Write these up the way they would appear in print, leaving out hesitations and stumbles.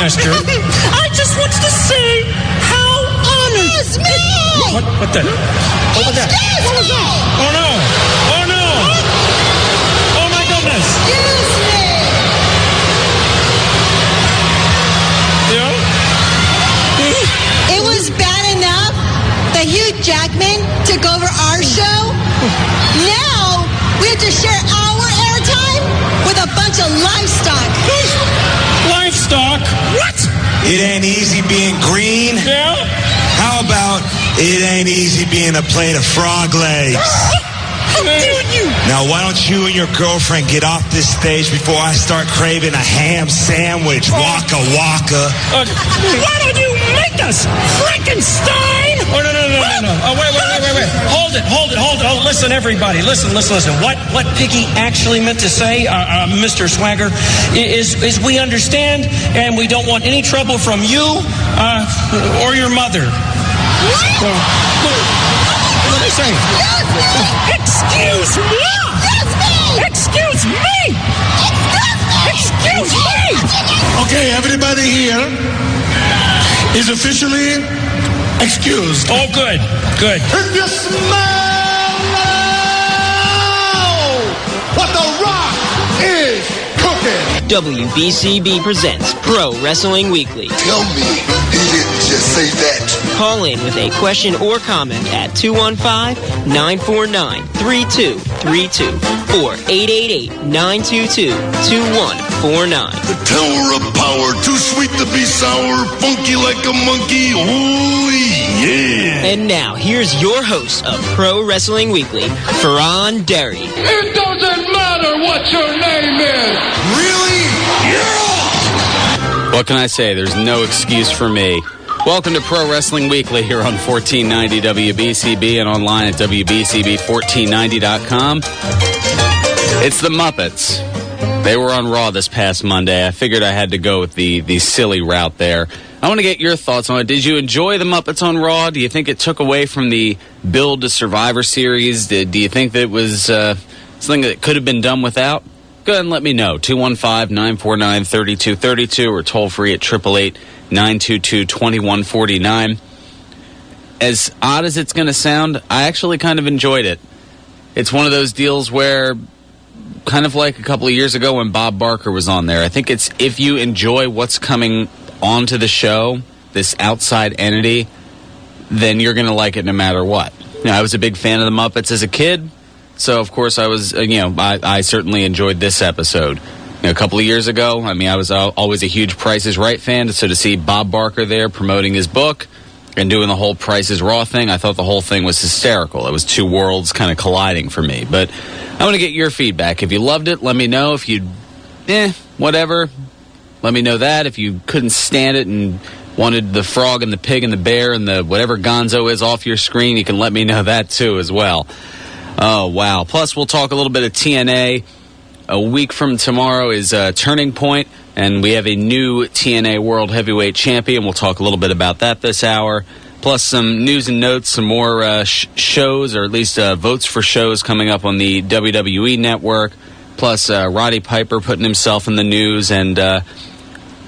contest here. I just want to say how honored. Excuse me! What the? What was that? What was that? Oh, no. Oh, no. Oh, my goodness. Excuse me! Yeah? It was bad enough that Hugh Jackman took over our show. Now we have to share our airtime with a bunch of livestock. Livestock? What? It ain't easy being green. Yeah? How about it ain't easy being a plate of frog legs? How dare you? Now, why don't you and your girlfriend get off this stage before I start craving a ham sandwich? Waka waka. Why don't you make us Frankenstein? Oh, no. Oh, wait. Hold it. Oh, listen, everybody. Listen. What Piggy actually meant to say, Mr. Swagger, is we understand and we don't want any trouble from you or your mother. What did I say? Excuse me! Excuse me! Excuse me! Okay, everybody here is officially excused. Oh, good. If you smell what the Rock is cooking. WBCB presents Pro Wrestling Weekly. Tell me he didn't just say that. Call in with a question or comment at 215-949-3232 or 888-922-2149. The Tower of Power, too sweet to be sour, funky like a monkey, ooh yeah. And now, here's your host of Pro Wrestling Weekly, Fearon Derry. It doesn't matter what your name is. Really? Yeah! What can I say? There's no excuse for me. Welcome to Pro Wrestling Weekly here on 1490 WBCB and online at WBCB1490.com. It's the Muppets. They were on Raw this past Monday. I figured I had to go with the silly route there. I want to get your thoughts on it. Did you enjoy the Muppets on Raw? Do you think it took away from the build to Survivor Series? Do you think that it was something that could have been done without? Go ahead and let me know. 215-949-3232 or toll free at 888-922-2149. As odd as it's going to sound, I actually kind of enjoyed it. It's one of those deals where, kind of like a couple of years ago when Bob Barker was on there, I think it's if you enjoy what's coming onto the show, this outside entity, then you're going to like it no matter what. You know, I was a big fan of the Muppets as a kid, so of course I was, I certainly enjoyed this episode. A couple of years ago, I was always a huge Price is Right fan, so to see Bob Barker there promoting his book and doing the whole Price is Raw thing, I thought the whole thing was hysterical. It was two worlds kind of colliding for me. But I want to get your feedback. If you loved it, let me know. If you, whatever, let me know that. If you couldn't stand it and wanted the frog and the pig and the bear and the whatever gonzo is off your screen, you can let me know that too as well. Oh, wow. Plus, we'll talk a little bit of TNA. A week from tomorrow is Turning Point, and we have a new TNA World Heavyweight Champion. We'll talk a little bit about that this hour. Plus some news and notes, some more shows, or at least votes for shows coming up on the WWE Network. Plus Roddy Piper putting himself in the news, and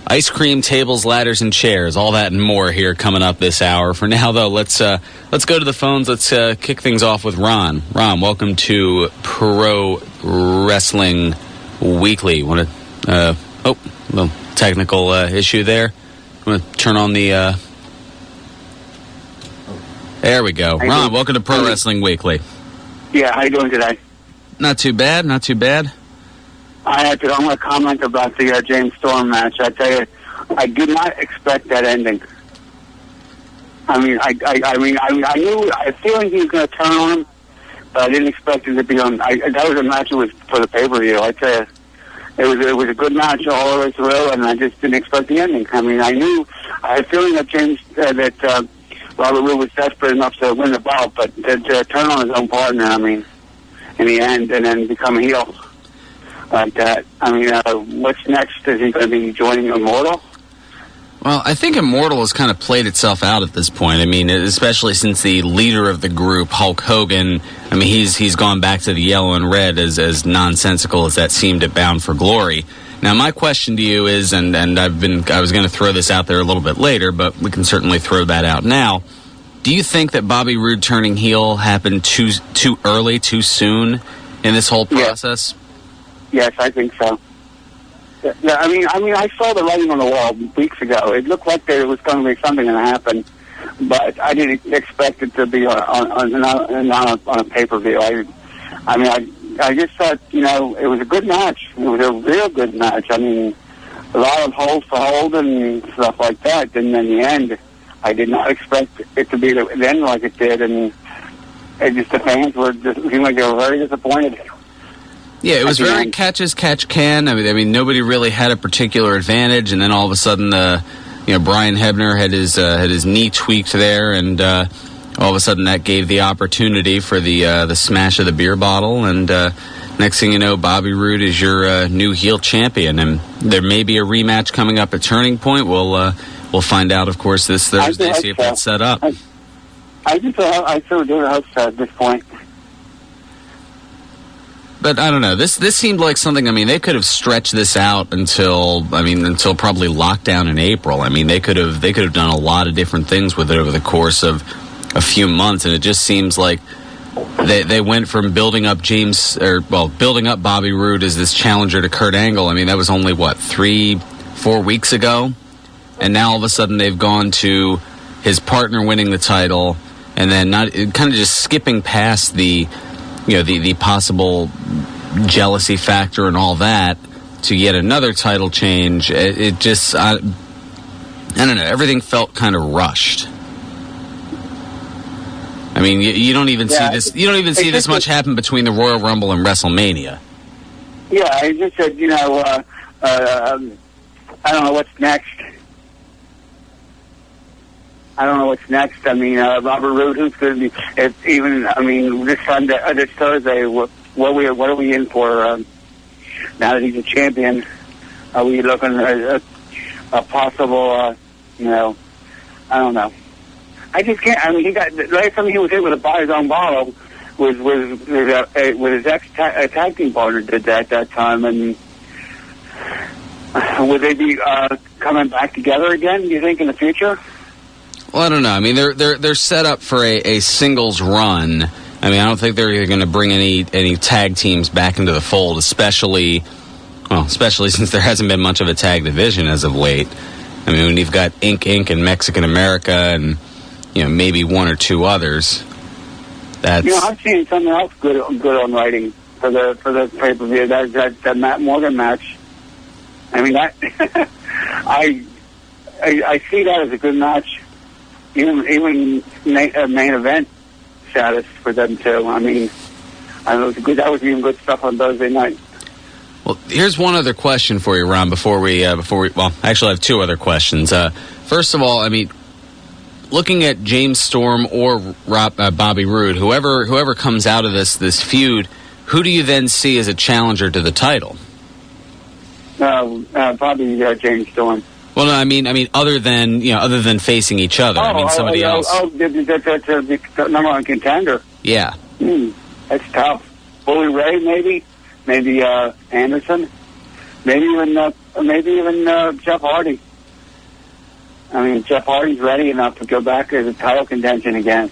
ice cream, tables, ladders, and chairs. All that and more here coming up this hour. For now, though, let's go to the phones. Let's kick things off with Ron. Ron, welcome to Pro Wrestling Weekly. Want to? Little technical issue there. I'm going to turn on the. There we go. Ron, welcome to Pro Wrestling Weekly. Yeah, how you doing today? Not too bad. Not too bad. I want to comment about the James Storm match. I tell you, I did not expect that ending. I knew, I feel like he was going to turn on him, but I didn't expect it to be on. That was a match that was for the pay-per-view. I tell you, it was a good match all the way through, and I just didn't expect the ending. I had a feeling that Robert Roode was desperate enough to win the belt, but to turn on his own partner, in the end, and then become a heel like that. What's next? Is he going to be joining Immortal? Well, I think Immortal has kind of played itself out at this point. Especially since the leader of the group, Hulk Hogan, he's gone back to the yellow and red as nonsensical as that seemed at Bound for Glory. Now, my question to you is, and I was going to throw this out there a little bit later, but we can certainly throw that out now. Do you think that Bobby Roode turning heel happened too early, too soon in this whole process? Yes, I think so. Yeah, I mean, I saw the writing on the wall weeks ago. It looked like there was going to be something going to happen, but I didn't expect it to be on a pay-per-view. I just thought, you know, it was a good match. It was a real good match. I mean, a lot of hold for hold and stuff like that. And in the end, I did not expect it to be the end like it did, and the fans seemed like they were very disappointed. Yeah, it was very catch as catch can. I mean, nobody really had a particular advantage, and then all of a sudden, Brian Hebner had his knee tweaked there, and all of a sudden that gave the opportunity for the smash of the beer bottle, and next thing you know, Bobby Roode is your new heel champion, and there may be a rematch coming up at Turning Point. We'll find out, of course, this Thursday, see if that's set up. I sort of do hope so at this point. But I don't know. This seemed like something. I mean, they could have stretched this out until probably lockdown in April. I mean, they could have done a lot of different things with it over the course of a few months, and it just seems like they went from building up Bobby Roode as this challenger to Kurt Angle. I mean, that was only 3-4 weeks ago, and now all of a sudden they've gone to his partner winning the title, and then kind of just skipping past the possible jealousy factor and all that to yet another title change. It just I don't know. Everything felt kind of rushed. I mean, you don't even see this. You don't even see this much happen between the Royal Rumble and WrestleMania. Yeah, I just said, I don't know what's next. I mean, Robert Roode, who's going to be? This Sunday, this Thursday, what are we in for? Now that he's a champion, are we looking at a possible? I don't know. I just can't. I mean, the last time he was able to buy his own bottle was with his tag team partner did that at that time, and would they be coming back together again? Do you think in the future? Well, I don't know. I mean, they're set up for a singles run. I mean, I don't think they're going to bring any tag teams back into the fold, especially since there hasn't been much of a tag division as of late. I mean, when you've got Inc. and Mexican America and maybe one or two others. I've seen something else good on writing for the pay-per-view. That Matt Morgan match. I mean, that I see that as a good match. Even main event status for them too. I mean, that was even good stuff on Thursday night. Well, here's one other question for you, Ron. Before we actually, I have two other questions. First of all, I mean, looking at James Storm or Bobby Roode, whoever comes out of this feud, who do you then see as a challenger to the title? Probably James Storm. Well, no, I mean, other than facing each other. I mean, somebody else. That's the number one contender. Yeah. That's tough. Bully Ray, maybe Anderson, maybe even Jeff Hardy. I mean, Jeff Hardy's ready enough to go back as a title contention again.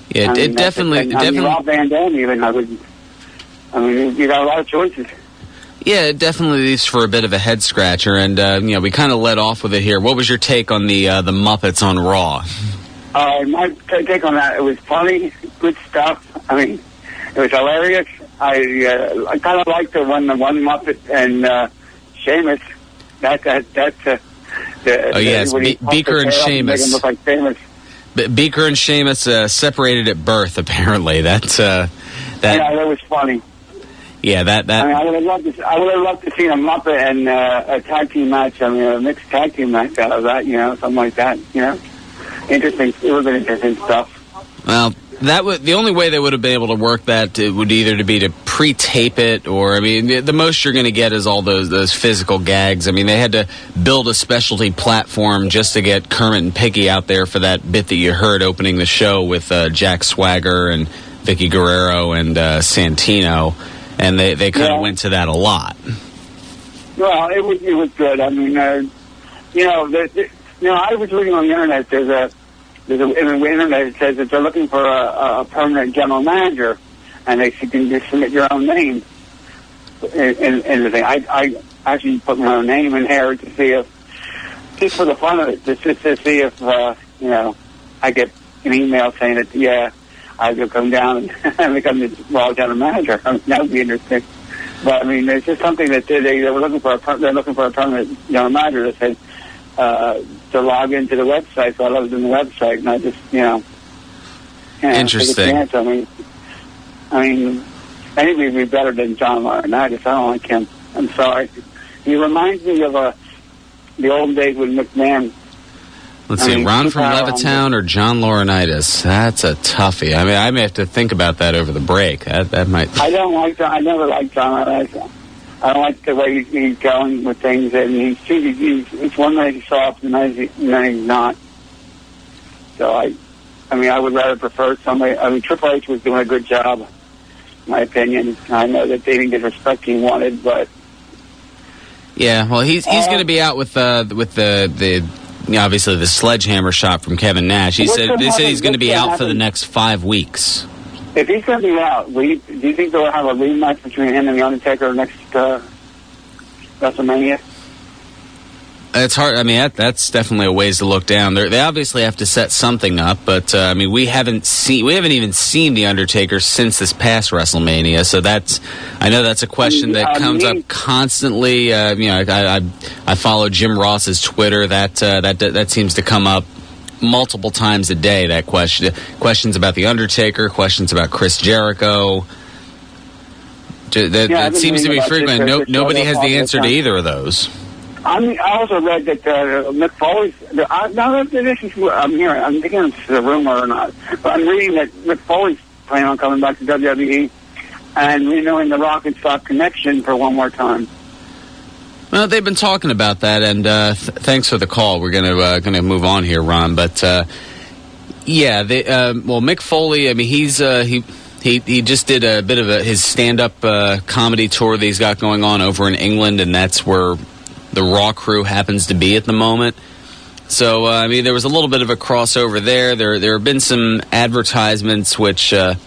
Yeah, it definitely. Rob Van Dam even. You got a lot of choices. Yeah, it definitely leaves for a bit of a head scratcher, and we kind of led off with it here. What was your take on the Muppets on Raw? My take on that, it was funny, good stuff. I mean, it was hilarious. I kind of liked the one Muppet and Sheamus. Beaker and Sheamus. Look like Sheamus. Beaker and Sheamus separated at birth. Apparently, that was funny. Yeah, that. I mean, I would have loved to see a Muppet and a tag team match. I mean, a mixed tag team match out of that. Something like that. Interesting. It would have been interesting stuff. Well, the only way they would have been able to work that would either to be to pre-tape it, or I mean, the most you're going to get is all those physical gags. I mean, they had to build a specialty platform just to get Kermit and Piggy out there for that bit that you heard opening the show with Jack Swagger and Vicky Guerrero and Santino. And they kind of went to that a lot. Well, it was good. I mean, I was reading on the internet. There's a in the internet it says that they're looking for a permanent general manager, and they can just submit your own name. And the thing, I actually put my own name in here to see if, just for the fun of it, just to see if I get an email saying that I could come down and become the Raw general manager. I mean, that would be interesting. But I mean, it's just something that they were looking for. They're looking for a permanent general manager that said to log into the website. So I logged in the website, and I just interesting. Take a chance. I mean, anybody would be better than John Laurinaitis. I don't like him. I'm sorry. He reminds me of the old days with McMahon. Let's see, Ron from Levittown or John Laurinaitis? That's a toughie. I mean, I may have to think about that over the break. That might. I don't like John. I never liked John Laurinaitis. I don't like the way he's going with things, and it's one night he's soft, and then he's not. So I would rather prefer somebody. I mean, Triple H was doing a good job, in my opinion. I know that they didn't get the respect he wanted, but yeah, well, he's going to be out with the obviously the sledgehammer shot from Kevin Nash. They said he's going to be out for the next 5 weeks. If he's going to be out, do you think they'll have a rematch between him and The Undertaker next WrestleMania? It's hard. I mean, that's definitely a ways to look down. They obviously have to set something up, but I mean, we haven't even seen The Undertaker since this past WrestleMania. So I know that's a question that comes up constantly. I follow Jim Ross's Twitter. That seems to come up multiple times a day. That questions about The Undertaker, questions about Chris Jericho. That seems to be frequent. Nobody has the answer to either of those. I also read that Mick Foley's. I'm thinking it's a rumor or not, but I'm reading that Mick Foley's planning on coming back to WWE and renewing the Rock and Sock connection for one more time. Well, they've been talking about that, and thanks for the call. We're gonna move on here, Ron. But Mick Foley. I mean, he just did a bit of his stand-up comedy tour that he's got going on over in England, and that's where the Raw crew happens to be at the moment. So, I mean, there was a little bit of a crossover there. There have been some advertisements which have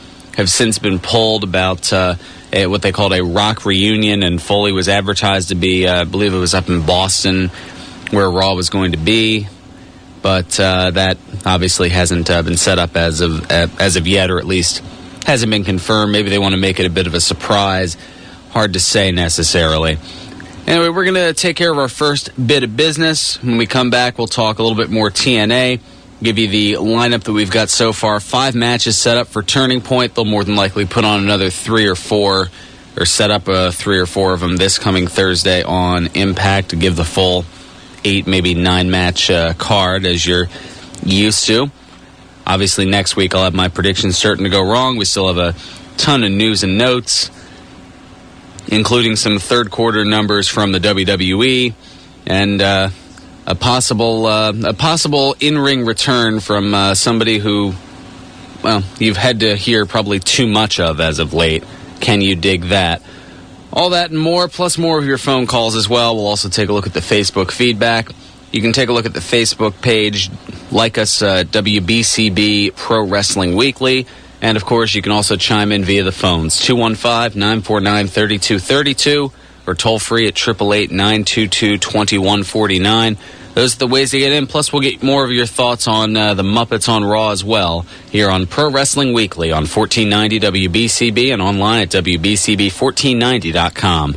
since been pulled about what they called a Rock reunion, and Foley was advertised to be, I believe it was up in Boston, where Raw was going to be. But that obviously hasn't been set up as of yet, or at least hasn't been confirmed. Maybe they want to make it a bit of a surprise. Hard to say necessarily. Anyway, we're going to take care of our first bit of business. When we come back, we'll talk a little bit more TNA, give you the lineup that we've got so far. 5 matches set up for Turning Point. They'll more than likely put on another 3 or 4, or set up 3 or 4 of them this coming Thursday on Impact to give the full 8, maybe 9 match card as you're used to. Obviously, next week I'll have my predictions certain to go wrong. We still have a ton of news and notes, including some third quarter numbers from the WWE and a possible in-ring return from somebody who, well, you've had to hear probably too much of as of late. Can you dig that? All that and more, plus more of your phone calls as well. We'll also take a look at the Facebook feedback. You can take a look at the Facebook page, like us, WBCB Pro Wrestling Weekly. And, of course, you can also chime in via the phones, 215-949-3232, or toll-free at 888-922-2149. Those are the ways to get in. Plus, we'll get more of your thoughts on the Muppets on Raw as well, here on Pro Wrestling Weekly on 1490 WBCB and online at WBCB1490.com.